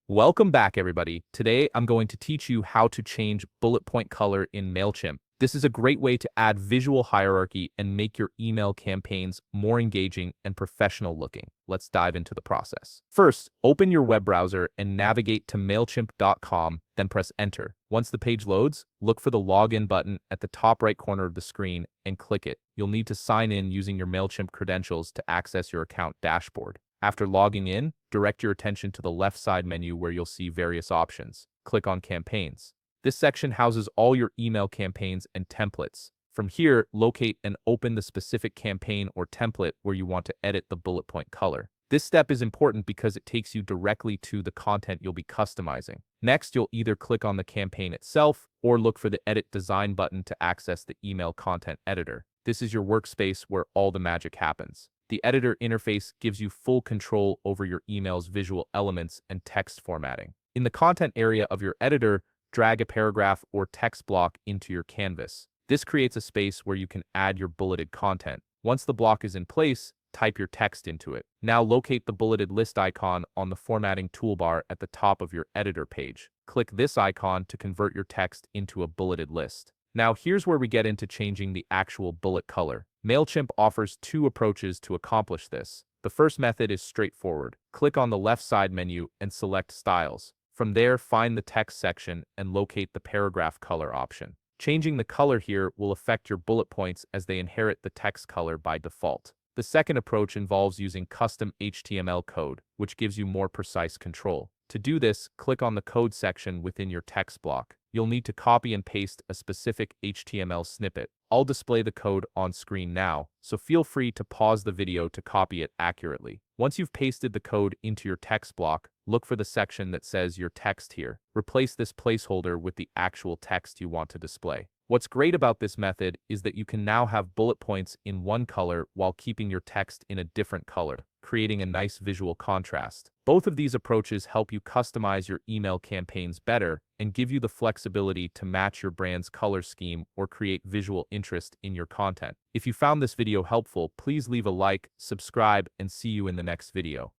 Welcome back, everybody. Today, I'm going to teach you how to change bullet point color in Mailchimp. This is a great way to add visual hierarchy and make your email campaigns more engaging and professional looking. Let's dive into the process. First, open your web browser and navigate to Mailchimp.com, then press enter. Once the page loads, look for the login button at the top right corner of the screen and click it. You'll need to sign in using your Mailchimp credentials to access your account dashboard. After logging in, direct your attention to the left side menu where you'll see various options. Click on Campaigns. This section houses all your email campaigns and templates. From here, locate and open the specific campaign or template where you want to edit the bullet point color. This step is important because it takes you directly to the content you'll be customizing. Next, you'll either click on the campaign itself or look for the Edit Design button to access the email content editor. This is your workspace where all the magic happens. The editor interface gives you full control over your email's visual elements and text formatting. In the content area of your editor, drag a paragraph or text block into your canvas. This creates a space where you can add your bulleted content. Once the block is in place, type your text into it. Now locate the bulleted list icon on the formatting toolbar at the top of your editor page. Click this icon to convert your text into a bulleted list. Now here's where we get into changing the actual bullet color. Mailchimp offers two approaches to accomplish this. The first method is straightforward. Click on the left side menu and select Styles. From there, find the text section and locate the paragraph color option. Changing the color here will affect your bullet points as they inherit the text color by default. The second approach involves using custom HTML code, which gives you more precise control. To do this, click on the code section within your text block. You'll need to copy and paste a specific HTML snippet. I'll display the code on screen now, so feel free to pause the video to copy it accurately. Once you've pasted the code into your text block, look for the section that says your text here. Replace this placeholder with the actual text you want to display. What's great about this method is that you can now have bullet points in one color while keeping your text in a different color, creating a nice visual contrast. Both of these approaches help you customize your email campaigns better and give you the flexibility to match your brand's color scheme or create visual interest in your content. If you found this video helpful, please leave a like, subscribe, and see you in the next video.